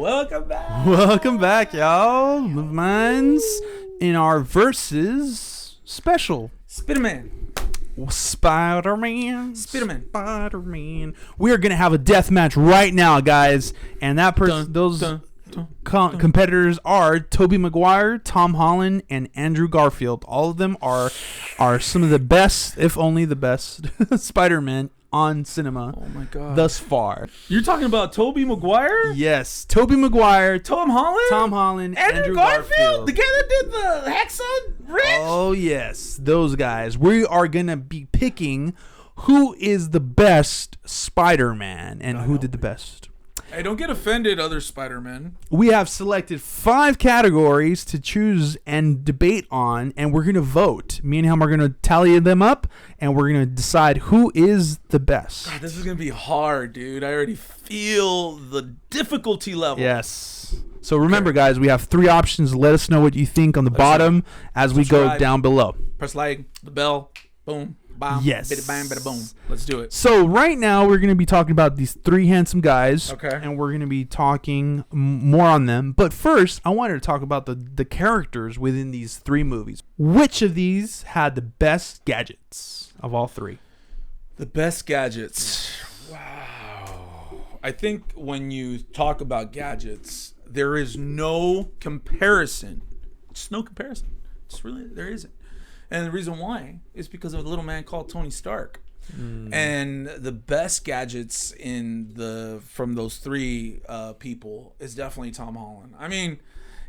Welcome back. Welcome back, y'all. Mine's in our versus special. Spiderman. Spiderman. We are gonna have a death match right now, guys, and that person, competitors are Tobey Maguire, Tom Holland, and Andrew Garfield. All of them are some of the best, if only the best, Spider-Man on cinema. Oh my god! Thus far, you're talking about Tobey Maguire? Yes, Tobey Maguire, Tom Holland, Andrew Garfield, the guy that did the Hacksaw Ridge. Oh yes, those guys. We are gonna be picking who is the best Spider-Man and who did the best. Hey, don't get offended, other Spider-Men. We have selected 5 categories to choose and debate on, and we're going to vote. Me and him are going to tally them up, and we're going to decide who is the best. God, this is going to be hard, dude. I already feel the difficulty level. Yes. So remember, guys, we have 3 options. Let us know what you think on the bottom as we go down below. Press like, the bell, boom. Bam, yes. Bada bam, bada boom. Let's do it. So right now we're going to be talking about these 3 handsome guys. Okay. And we're going to be talking more on them. But first, I wanted to talk about the characters within these 3 movies. Which of these had the best gadgets of all 3? The best gadgets. Wow. I think when you talk about gadgets, there is no comparison. Just no comparison. It's really, there isn't. And the reason why is because of a little man called Tony Stark. And the best gadgets from those 3 people is definitely Tom Holland. I mean,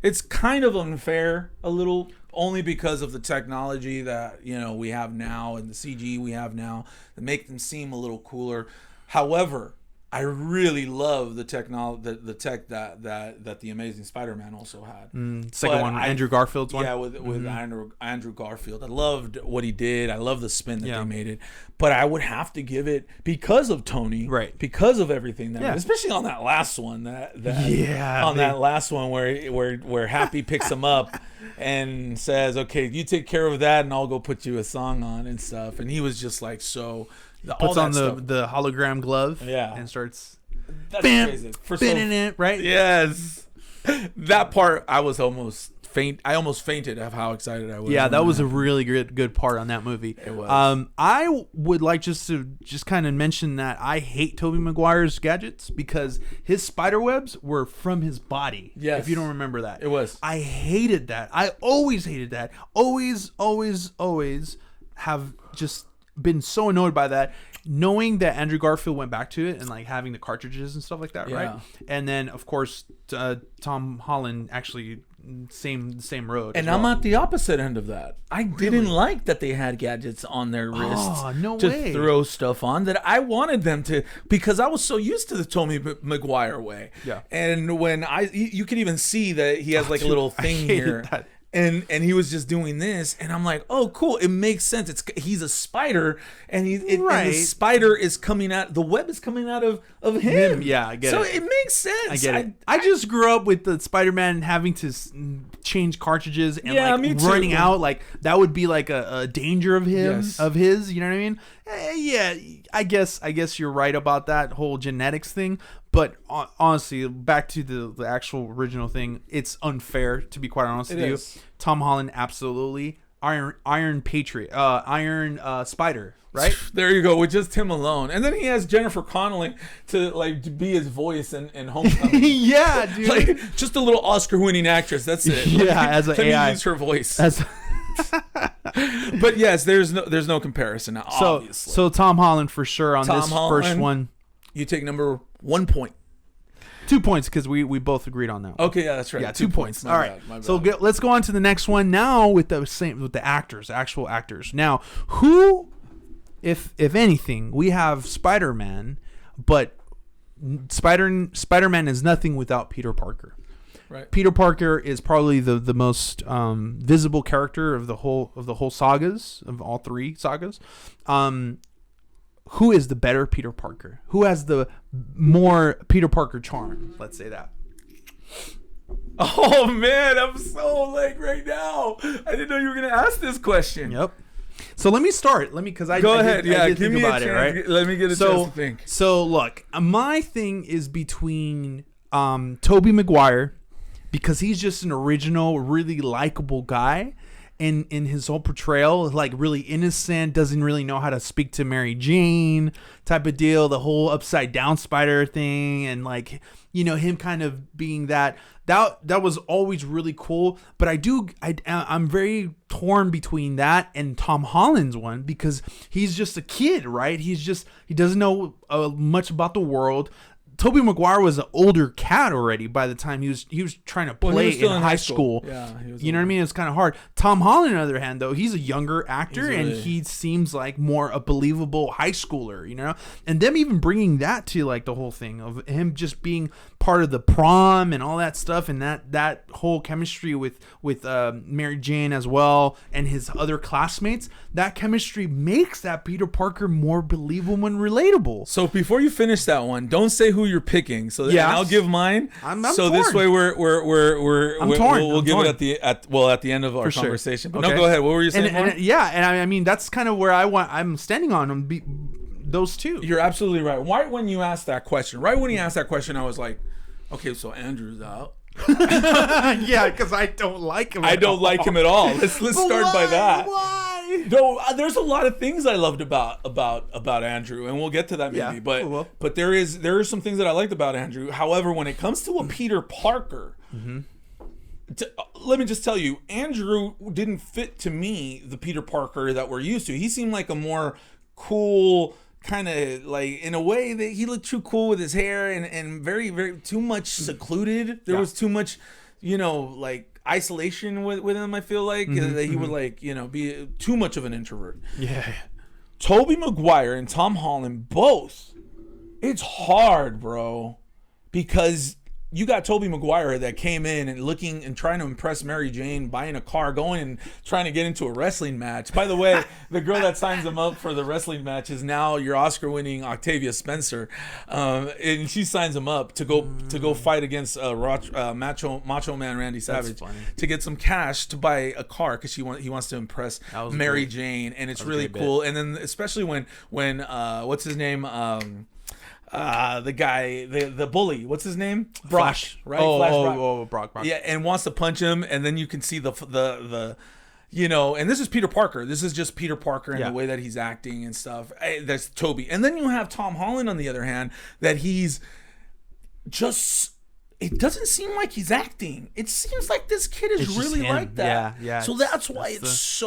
it's kind of unfair a little, only because of the technology that we have now and the CG we have now that make them seem a little cooler. However, I really love the technology, the tech that the Amazing Spider-Man also had. Second one, Andrew Garfield's one. Yeah, with Andrew Garfield. I loved what he did. I love the spin that they made it. But I would have to give it because of Tony, right? Because of everything that, especially on that last one, that last one where Happy picks him up and says, "Okay, you take care of that, and I'll go put you a song on and stuff." And he was just like so. Puts on the hologram glove, and starts crazy. Spinning it, right? Yes, that part I almost fainted of how excited I was. Yeah, that was a really good part on that movie. It was. I would like just kind of mention that I hate Tobey Maguire's gadgets because his spider webs were from his body. Yes. If you don't remember that, it was. I hated that. I always hated that. Always have just been so annoyed by that, knowing that Andrew Garfield went back to it and like having the cartridges and stuff like that, right? And then of course Tom Holland actually same road. And I'm at the opposite end of that. I didn't like that they had gadgets on their wrists to throw stuff on, that I wanted them to, because I was so used to the Tobey Maguire way. Yeah. And when you can even see that he has like a little thing here. That. And he was just doing this, and I'm like, oh, cool. It makes sense. He's a spider, and and the spider is coming out. The web is coming out of him. Yeah, I get it. So it makes sense. I get it. I just grew up with the Spider-Man having to change cartridges and running out. Like that would be like a danger of him, of his. You know what I mean? Yeah, I guess you're right about that whole genetics thing. But honestly, back to the actual original thing, it's unfair, to be quite honest with you. Tom Holland, absolutely. Iron Patriot, Iron Spider, right? There you go, with just him alone. And then he has Jennifer Connelly to be his voice in Homecoming. Yeah, dude. Like, just a little Oscar-winning actress, that's it. Yeah, as an AI. Use her voice. But yes, there's no comparison, obviously. So Tom Holland for sure on this first one. You take number 1 point. 2 points because we both agreed on that one. Okay, yeah, that's right. Yeah, 2 points. My All right. bad. So let's go on to the next one now with the actual actors. Now, who, if anything, we have Spider-Man, but Spider-Man is nothing without Peter Parker. Right. Peter Parker is probably the most visible character of the whole sagas, of all 3 sagas. Who is the better Peter Parker? Who has the more Peter Parker charm? Let's say that. Oh man, I'm so like right now. I didn't know you were gonna ask this question. Yep. So let me start. Because I go ahead. I did give think me about a chance. It, right? Let me get a chance to think. So look, my thing is between Tobey Maguire, because he's just an original, really likable guy. In his whole portrayal, like really innocent, doesn't really know how to speak to Mary Jane type of deal, the whole upside down spider thing, and like, you know, him kind of being that was always really cool. But I'm very torn between that and Tom Holland's one, because he's just a kid, right? He doesn't know much about the world. Tobey Maguire was an older cat already by the time he was trying to play in high school. Yeah, he was you know what I mean? It's kind of hard. Tom Holland, on the other hand, though, he's a younger actor, and he seems like more a believable high schooler, you know? And them even bringing that to like the whole thing of him just being part of the prom and all that stuff, and that whole chemistry with Mary Jane as well, and his other classmates, that chemistry makes that Peter Parker more believable and relatable. So before you finish that one, don't say who you're picking. So that, I'll give mine. I'm so torn. This way we'll give torn. it at the end of our conversation. But okay. No, go ahead. What were you saying? And I mean that's kind of where I'm standing on them. Those two. You're absolutely right. Right when you asked that question, I was like, okay, so Andrew's out. Yeah, because I don't like him. I don't like him at all. Let's start by that. Why? No, there's a lot of things I loved about Andrew, and we'll get to that maybe. But there are some things that I liked about Andrew. However, when it comes to a Peter Parker, let me just tell you, Andrew didn't fit to me the Peter Parker that we're used to. He seemed like a more cool, kind of like, in a way that he looked too cool with his hair and very, very too much secluded. There was too much, like isolation with him. I feel like that he would like, be too much of an introvert. Yeah. Tobey Maguire and Tom Holland both. It's hard, bro, because you got Tobey Maguire that came in and looking and trying to impress Mary Jane, buying a car, going and trying to get into a wrestling match. By the way, the girl that signs him up for the wrestling match is now your Oscar-winning Octavia Spencer, and she signs him up to go fight against Macho Man Randy Savage to get some cash to buy a car because he wants to impress Mary Jane, and it's really cool. And then especially when what's his name? The guy, the bully, what's his name? Brock, right? Brock. Yeah, and wants to punch him, and then you can see the and this is Peter Parker. This is just Peter Parker and the way that he's acting and stuff. That's Tobey. And then you have Tom Holland on the other hand, that he's just, it doesn't seem like he's acting. It seems like this kid is really like that. Yeah. So that's why it's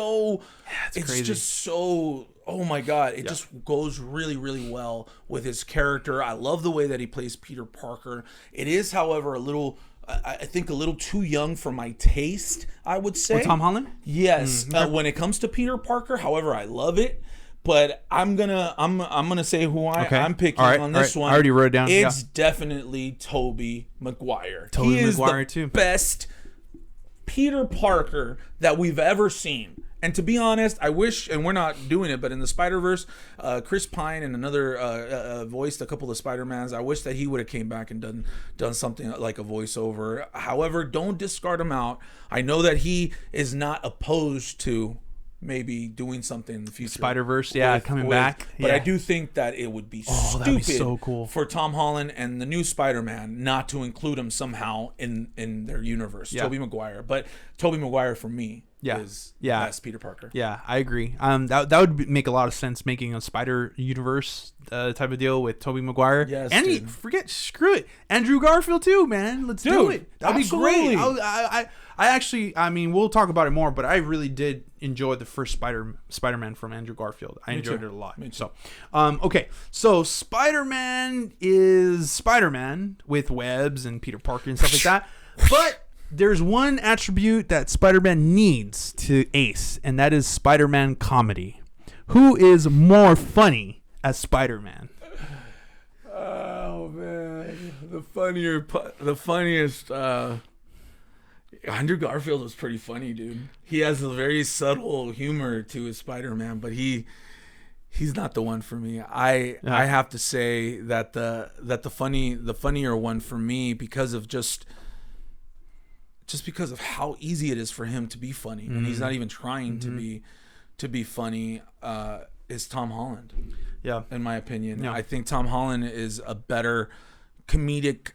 crazy. Just so, oh my God, it just goes really, really well with his character. I love the way that he plays Peter Parker. It is, however, I think a little too young for my taste, I would say. Tom Holland? Yes. When it comes to Peter Parker, however, I love it. But I'm gonna say who I'm picking on this one. I already wrote it down. It's definitely Tobey Maguire. He is the best Peter Parker that we've ever seen. And to be honest, I wish, and we're not doing it, but in the Spider-Verse, Chris Pine and another voiced a couple of Spider-Mans. I wish that he would have came back and done something like a voiceover. However, don't discard him out. I know that he is not opposed to maybe doing something in the future. Spider-Verse, coming back. But I do think that it would be stupid that'd be so cool for Tom Holland and the new Spider-Man not to include him somehow in their universe. Tobey Maguire. But Tobey Maguire for me is best Peter Parker. Yeah, I agree. That would make a lot of sense, making a Spider Universe type of deal with Tobey Maguire. Yes, and screw it, Andrew Garfield too, man. Let's do it. That'd be great. I actually, we'll talk about it more, but I really did enjoy the first Spider-Man from Andrew Garfield. I enjoyed it a lot. So, okay, so Spider-Man is Spider-Man with webs and Peter Parker and stuff like that, but there's one attribute that Spider-Man needs to ace, and that is Spider-Man comedy. Who is more funny as Spider-Man? Oh man, the funniest. Andrew Garfield was pretty funny, dude. He has a very subtle humor to his Spider-Man, but he's not the one for me. I have to say that the funnier one for me, because of just because of how easy it is for him to be funny, and he's not even trying to be funny, is Tom Holland. Yeah, in my opinion, yeah. I think Tom Holland is a better comedic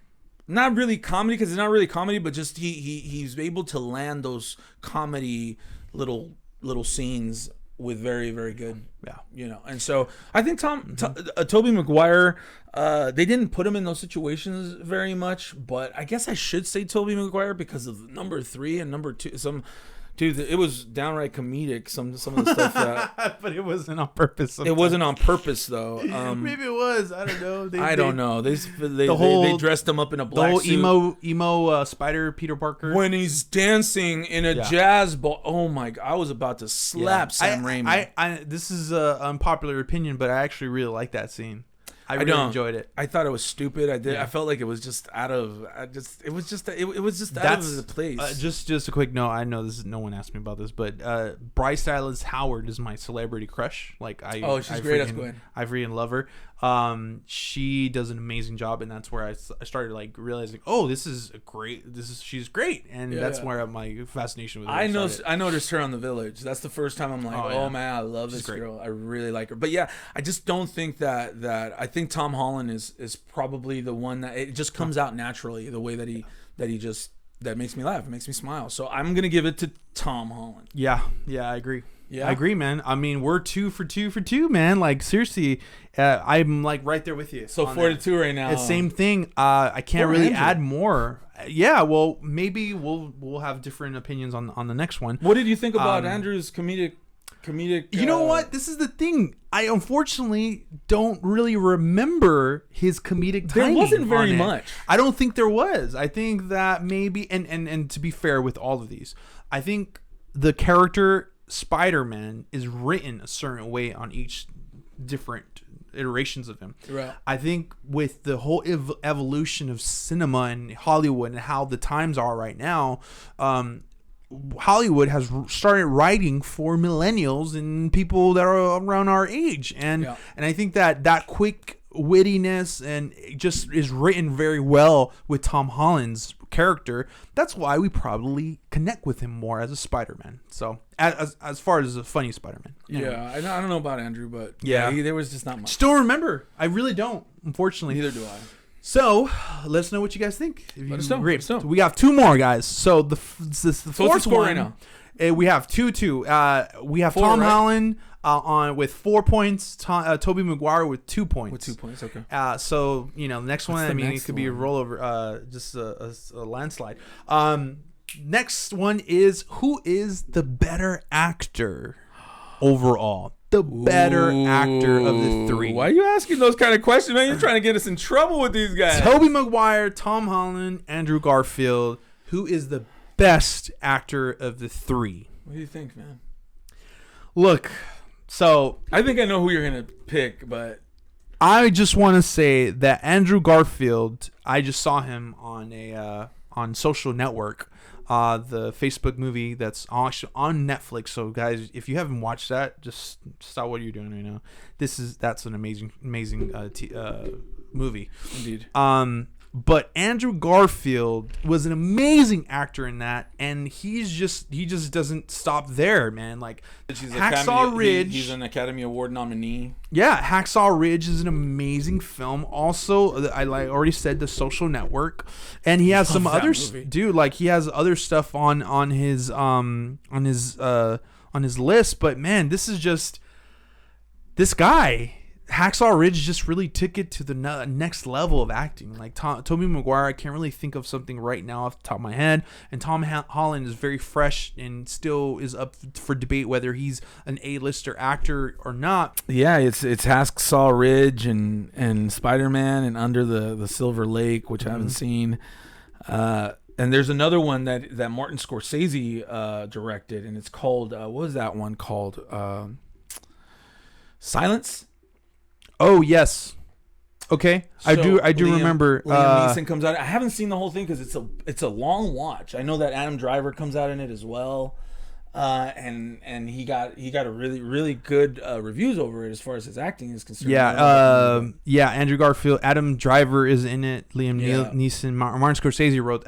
not really comedy, because it's not really comedy, but just he's able to land those comedy little scenes with very, very good, and so I think Tobey Maguire, they didn't put him in those situations very much, but I guess I should say Tobey Maguire because of number 3 and number 2. Dude, it was downright comedic. Some of the stuff that, but it wasn't on purpose. It wasn't on purpose though. Maybe it was. I don't know. I don't know. They dressed him up in a black suit. The whole emo Spider Peter Parker when he's dancing in a jazz ball. Oh my god! I was about to slap Sam Raimi. This is an unpopular opinion, but I actually really like that scene. I really enjoyed it. I thought it was stupid. I did. Yeah. I felt like it was just out of. It was just out of the place. Just a quick note. I know no one asked me about this, but Bryce Dallas Howard is my celebrity crush. Like she's great. That's good. I freaking love her. She does an amazing job, and that's where I started like realizing, oh, she's great, and that's where my fascination with her started. I noticed her on The Village. That's the first time I'm like, man, I love this girl. I really like her. But yeah, I just don't think that I think Tom Holland is probably the one that it just comes out naturally, the way that makes me laugh, it makes me smile. So I'm gonna give it to Tom Holland. Yeah, I agree. Yeah, I agree, man. I mean, we're 2 for 2, man. Like seriously, I'm like right there with you. So 4-2 right now. It's same thing. I can't really add more. Yeah, well, maybe we'll have different opinions on the next one. What did you think about Andrew's comedic? You know what? This is the thing. I unfortunately don't really remember his comedic timing. There wasn't very much. I don't think there was. I think that maybe, and to be fair with all of these, I think the character Spiderman is written a certain way on each different iterations of him. Right. I think with the whole evolution of cinema and Hollywood and how the times are right now, Hollywood has started writing for millennials and people that are around our age, and I think that quick wittiness and it just is written very well with Tom Holland's character. That's why we probably connect with him more as a Spider-Man. So as far as a funny Spider-Man. Yeah, I don't know about Andrew, but there was just not much. Still remember. I really don't, unfortunately. Neither do I. So let us know what you guys think. Let us know. So we have 2 more, guys. So the fourth score one right now. We have 2-2. We have Tom Holland on with 4 points. Tobey Maguire with 2 points. With 2 points, okay. So the next one. I mean, it could be a rollover, just a landslide. Next one is, who is the better actor overall? The better actor of the 3. Why are you asking those kind of questions, man? You're trying to get us in trouble with these guys. Tobey Maguire, Tom Holland, Andrew Garfield. Who is the best actor of the 3? What do you think, man? Look, so I think I know who you're gonna pick, but I just want to say that Andrew Garfield, I just saw him on Social Network. The Facebook movie that's on Netflix. So guys, if you haven't watched that, just stop what you're doing right now. That's an amazing movie. Indeed. But Andrew Garfield was an amazing actor in that, and he just doesn't stop there, man. Like Hacksaw Ridge, he's an Academy Award nominee. Yeah, Hacksaw Ridge is an amazing film. Also, I already said, The Social Network, and he has some other dude. Like he has other stuff on his list. But man, this guy. Hacksaw Ridge just really took it to the next level of acting. Like Tobey Maguire, I can't really think of something right now off the top of my head. And Tom Holland is very fresh and still is up for debate whether he's an A-lister actor or not. Yeah, it's Hacksaw Ridge and Spiderman and Under the Silver Lake, which I haven't seen. And there's another one that Martin Scorsese directed, and it's called what was that one called? Silence. Oh yes, okay. So I do remember. Liam Neeson comes out. I haven't seen the whole thing because it's a long watch. I know that Adam Driver comes out in it as well, and he got a really good reviews over it as far as his acting is concerned. Yeah, Andrew Garfield, Adam Driver is in it. Liam Neeson, Martin Scorsese wrote.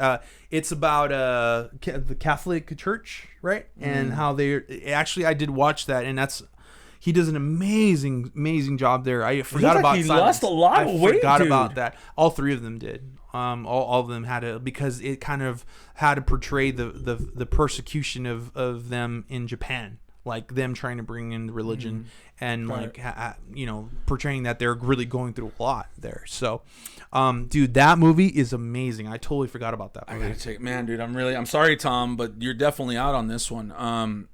It's about the Catholic Church, right? And how they actually, I did watch that, and that's. He does an amazing job there. I forgot about he Silence. lost a lot of weight, forgot dude. about that. All three of them did. All of them had to, because it kind of had to portray the persecution of them in Japan, like them trying to bring in religion and like portraying that they're really going through a lot there. So, dude, that movie is amazing. I totally forgot about that movie. I gotta take, man, dude. I'm sorry, Tom, but you're definitely out on this one.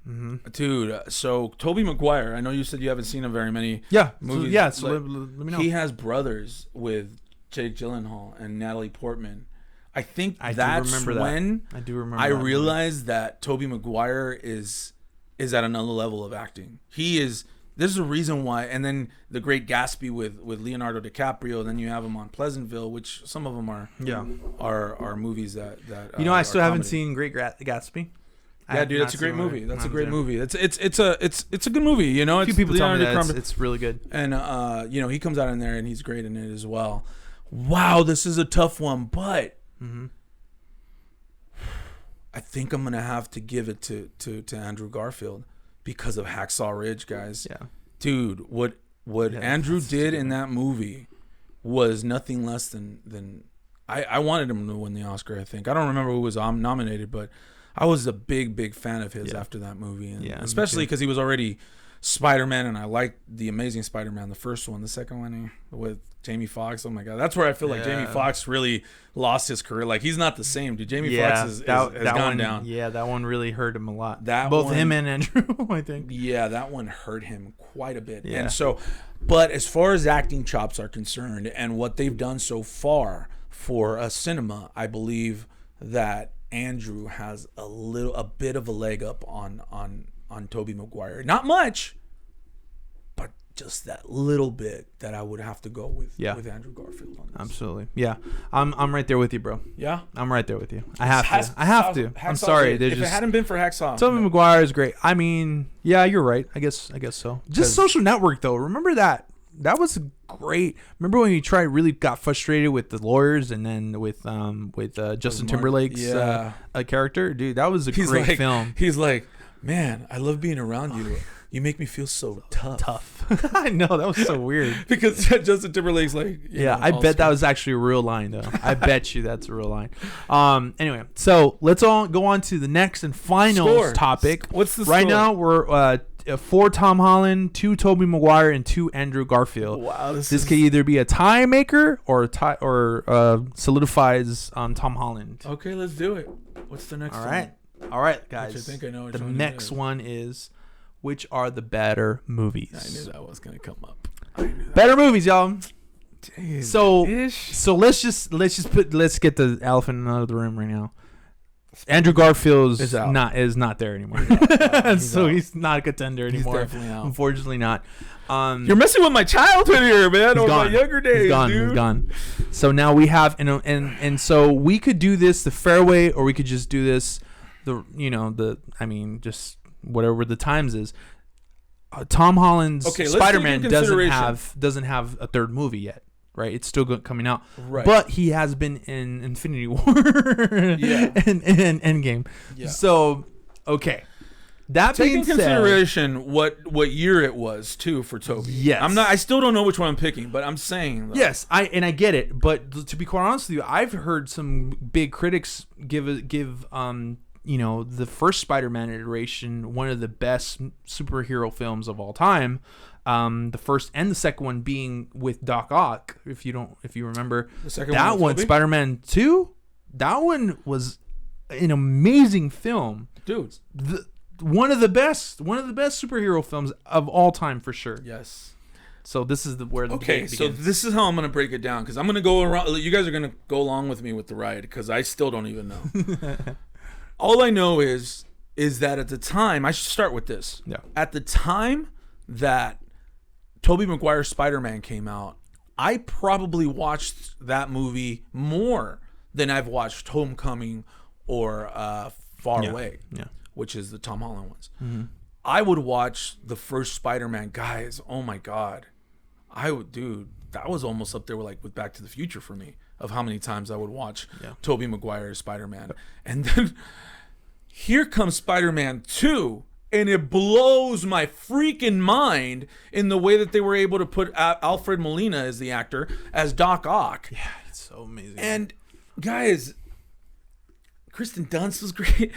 Dude. So Tobey Maguire, I know you said you haven't seen him very many. Movies. So let me know. He has brothers with Jake Gyllenhaal and Natalie Portman. I think that's when I do remember. I realized that Tobey Maguire is at another level of acting. He is. There's a reason why. And then The Great Gatsby with Leonardo DiCaprio. Then you have him on Pleasantville, which some of them are movies that I still haven't seen Great Gatsby. Yeah, dude, that's a great movie. That's a great movie. It's a good movie. You know, a few people tell me that it's really good. And he comes out in there and he's great in it as well. Wow, this is a tough one, but I think I'm gonna have to give it to Andrew Garfield because of Hacksaw Ridge, guys. Yeah, dude, what Andrew did in that movie was nothing less than I wanted him to win the Oscar. I think I don't remember who was nominated, but I was a big fan of his after that movie, and especially because he was already Spider-Man, and I liked the Amazing Spider-Man, the first one. The second one with Jamie Foxx, oh my god, that's where I feel like Jamie Foxx really lost his career. Like, he's not the same, dude. Jamie Foxx has gone down. Yeah, that one really hurt him a lot. Both him and Andrew, I think. Yeah, that one hurt him quite a bit. Yeah. And so, but as far as acting chops are concerned, and what they've done so far for cinema, I believe that Andrew has a bit of a leg up on Tobey Maguire. Not much, but just that little bit that I would have to go with Andrew Garfield on this. Absolutely. Yeah. I'm right there with you, bro. Yeah? I'm right there with you. I have to. I'm sorry. If it hadn't been for Hacksaw. Tobey Maguire is great. I mean, yeah, you're right. I guess so. Just Social Network, though. Remember that? That was great. Remember when he really got frustrated with the lawyers, and then with Justin Timberlake's character? Dude, that was a great film. He's like, man, I love being around you. You make me feel so tough. I know, that was so weird. Because Justin Timberlake's like, I bet that was actually a real line, though. I bet you that's a real line. Anyway, so let's all go on to the next and final topic. What's the right score? now? We're 4 Tom Holland, 2 Tobey Maguire, and 2 Andrew Garfield. Wow, this could either be a tie maker or solidifies Tom Holland. Okay, let's do it. What's the next one? All right, guys. Which I think I know. The next one is, which are the better movies? I knew that was gonna come up. Better movies, y'all. Dude, so let's get the elephant out of the room right now. Andrew Garfield is not there anymore. He's not a contender anymore. He's definitely out. Unfortunately not. You're messing with my childhood here, man. Or my younger days, He's gone. So now we have and so we could do this the fair way, or we could just do this just whatever the times is. Tom Holland's Spider-Man doesn't have a third movie yet. Right, it's still coming out. Right, but he has been in Infinity War and Endgame. Yeah. So, okay. That taking consideration what year it was too for Tobey. Yes, I still don't know which one I'm picking, but I'm saying though. Yes, I get it. But to be quite honest with you, I've heard some big critics give the first Spider-Man iteration one of the best superhero films of all time. The first and the second one being with Doc Ock, if you remember. The second one, Spider-Man 2, that one was an amazing film. Dude. One of the best superhero films of all time for sure. Yes. So this is where the debate begins. So this is how I'm going to break it down, because I'm going to go around. You guys are going to go along with me with the ride, because I still don't even know. All I know is that at the time, I should start with this. Yeah. At the time that Tobey Maguire's Spider-Man came out, I probably watched that movie more than I've watched Homecoming or Far Away, which is the Tom Holland ones. Mm-hmm. I would watch the first Spider-Man, guys. Oh my God, that was almost up there with Back to the Future for me, of how many times I would watch Tobey Maguire's Spider-Man. And then here comes Spider-Man 2, And it blows my freaking mind in the way that they were able to put Alfred Molina as the actor, as Doc Ock. Yeah, it's so amazing. And guys, Kristen Dunst was great.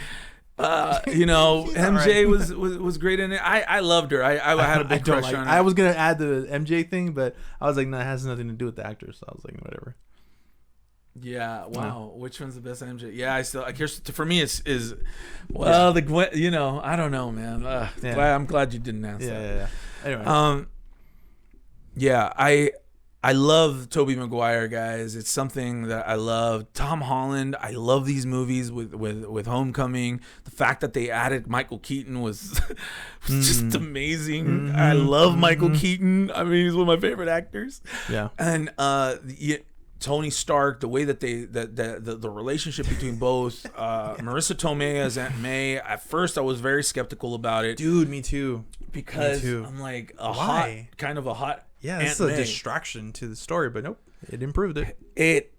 MJ was great in it. I loved her. I had a big crush on her. I was gonna add the MJ thing, but I was like, no, it has nothing to do with the actor. So I was like, whatever. Yeah. Wow. Which one's the best MJ? Yeah. I guess for me the Gwen. I don't know, man. I'm glad you didn't answer. Yeah. Anyway. I love Tobey Maguire, guys. It's something that I love. Tom Holland. I love these movies with Homecoming. The fact that they added Michael Keaton was just amazing. Mm-hmm. I love Michael Keaton. I mean, he's one of my favorite actors. Yeah. And Tony Stark, the way that the relationship between both Marissa Tomei as Aunt May. At first, I was very skeptical about it. Dude, me too. Because I'm like a hot. Yeah, it's a distraction to the story, but nope, it improved it.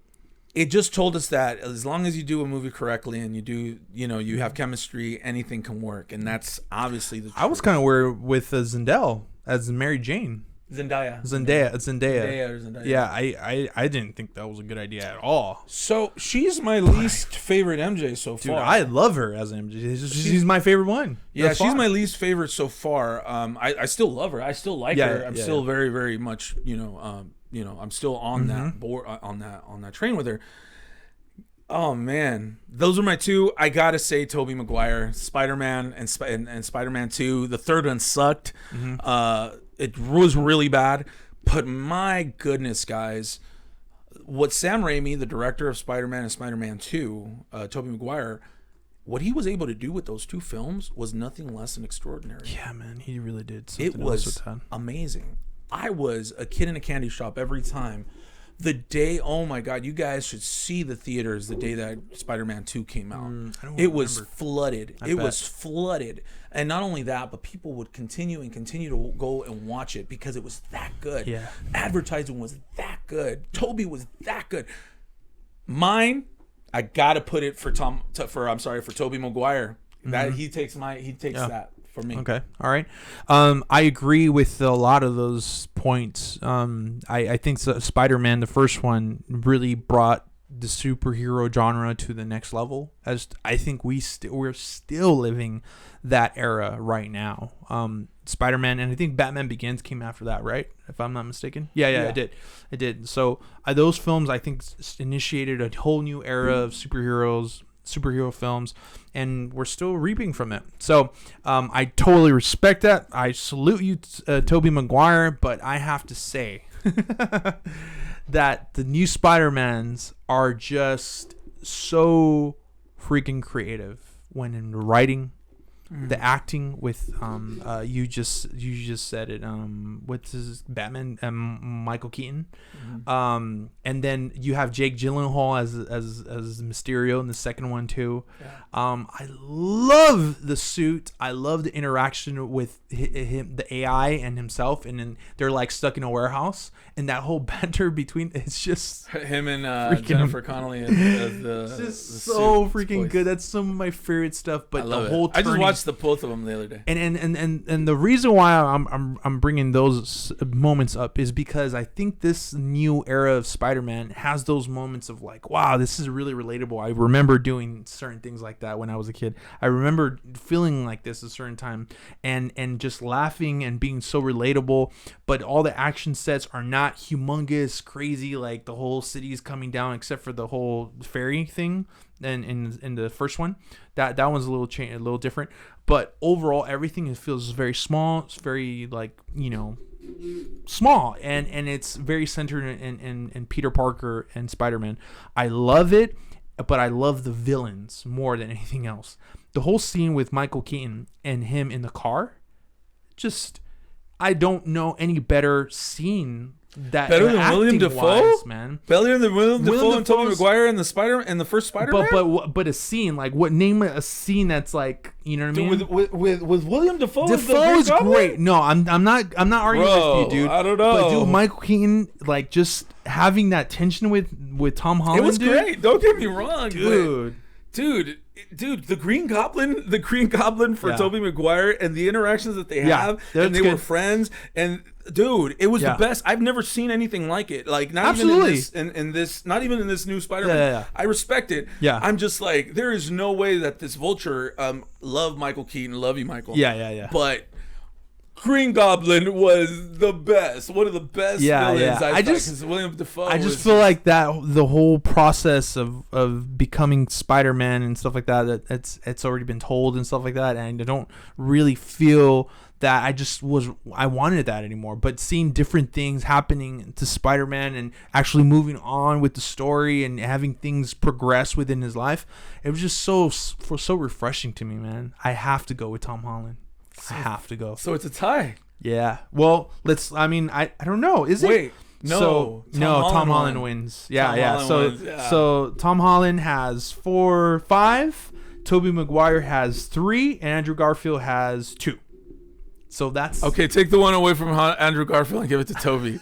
It just told us that as long as you do a movie correctly and you have chemistry, anything can work, and that's obviously the truth. I was kind of weird with Zendaya as Mary Jane. Zendaya. Yeah, I didn't think that was a good idea at all. So she's my least favorite MJ so far. Dude, I love her as an MJ. She's my favorite one. Yeah, she's my least favorite so far. I still love her. I still like her. I'm still very, very much, I'm still on that board, on that train with her. Oh man, those are my two. I gotta say, Tobey Maguire, Spider-Man, and Spider-Man 2. The third one sucked. It was really bad, but my goodness, guys, what Sam Raimi, the director of Spider-Man and Spider-Man 2, Tobey Maguire, what he was able to do with those two films was nothing less than extraordinary. Yeah, man, he really did. It was amazing. I was a kid in a candy shop every time. The day, oh my God, you guys should see the theaters the day that Spider-Man 2 came out. It was flooded. It was flooded. And not only that, but people would continue to go and watch it because it was that good. Yeah. Advertising was that good. Toby was that good. Mine, I gotta put it for Tobey Maguire. That he takes that for me. Okay. All right. I agree with a lot of those points. I think Spider-Man, the first one, really brought the superhero genre to the next level. As I think we're still living that era right now. Spider-Man, and I think Batman Begins came after that, right? If I'm not mistaken. Yeah. It did. So those films, I think, initiated a whole new era of superhero films, and we're still reaping from it. So I totally respect that. I salute you, Tobey Maguire, but I have to say that the new Spider-Mans are just so freaking creative when in writing, the acting with you just said it, what's his Batman, Michael Keaton, and then you have Jake Gyllenhaal as Mysterio in the second one too. I love the suit. I love the interaction with him, the AI and himself, and then they're like stuck in a warehouse, and that whole banter between, it's just him and Jennifer Connelly as the just so freaking good. That's some of my favorite stuff. But the whole I just watched both of them the other day, and the reason why I'm bringing those moments up is because I think this new era of Spider-Man has those moments of like, wow, this is really relatable. I remember doing certain things like that when I was a kid. I remember feeling like this a certain time and just laughing and being so relatable. But all the action sets are not humongous, crazy, like the whole city is coming down except for the whole ferry thing. And in the first one, that one's a little different. But overall, everything feels very small. It's very small, and it's very centered in Peter Parker and Spider-Man. I love it, but I love the villains more than anything else. The whole scene with Michael Keaton and him in the car, just, I don't know any better scene that better than William Dafoe, man. Better than William Dafoe and Tobey Maguire in the first Spider-Man. But a scene, like, name a scene that's like, you know what I mean? With William Dafoe. Dafoe is great. No, I'm not arguing with you, dude. I don't know. But dude, Michael Keaton, like, just having that tension with Tom Holland. It was great. Don't get me wrong, dude. Dude, the Green Goblin for Tobey Maguire and the interactions that they have, and they were friends, and dude, it was the best. I've never seen anything like it. Like not even in this, not even in this new Spider-Man. Yeah. I respect it. Yeah, I'm just like, there is no way that this Vulture, love Michael Keaton, love you, Michael. Yeah. But Green Goblin was the best. One of the best villains. I just William Dafoe. I just feel like that the whole process of becoming Spider-Man and stuff like that it's already been told and stuff like that, and I don't really feel that I wanted that anymore. But seeing different things happening to Spider-Man and actually moving on with the story and having things progress within his life, it was just so refreshing to me, man. I have to go with Tom Holland. I have to go. So it's a tie. Yeah. Well, I don't know. Is it? Wait. No. Tom Holland wins. Yeah. So Tom Holland has 5. Tobey Maguire has 3, and Andrew Garfield has 2. So that's okay. Take the one away from Andrew Garfield and give it to Tobey.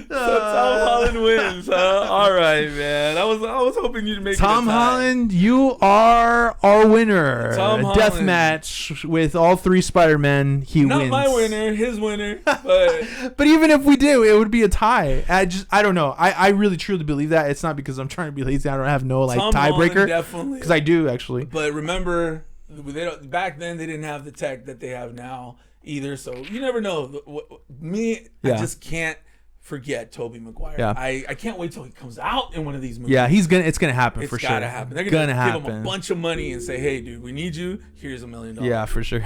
So Tom Holland wins, huh? All right, man. I was hoping you'd make Tom Holland. You are our winner. Tom Holland. Deathmatch with all 3 Spider-Men. He Not wins. my winner, his winner. But but even if we do, it would be a tie. I don't know. I really truly believe that. It's not because I'm trying to be lazy. I don't have no tiebreaker. Definitely. Because I do actually. But remember, back then they didn't have the tech that they have now either. So you never know. I just can't forget Tobey Maguire. Yeah. I can't wait till he comes out in one of these movies. Yeah, it's gonna happen for sure. It's gotta happen. They're gonna give him a bunch of money and say, "Hey, dude, we need you. Here's $1 million." Yeah, for sure.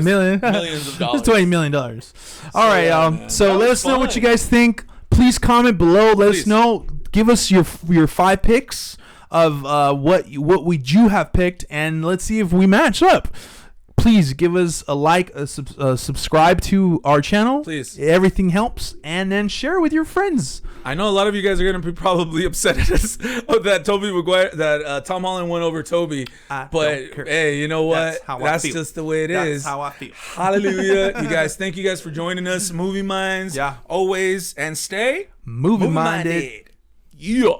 Millions of dollars. It's $20 million. All right, y'all. So let us know what you guys think. Please comment below. Let us know. Give us your 5 picks of what would you have picked, and let's see if we match up. Please give us a like, subscribe to our channel. Please. Everything helps. And then share with your friends. I know a lot of you guys are going to be probably upset at us that Tom Holland went over Tobey. But hey, you know what? That's just the way it is. That's how I feel. Hallelujah. You guys, thank you guys for joining us. Movie Minds. Yeah. Always. And stay movie minded. Yeah.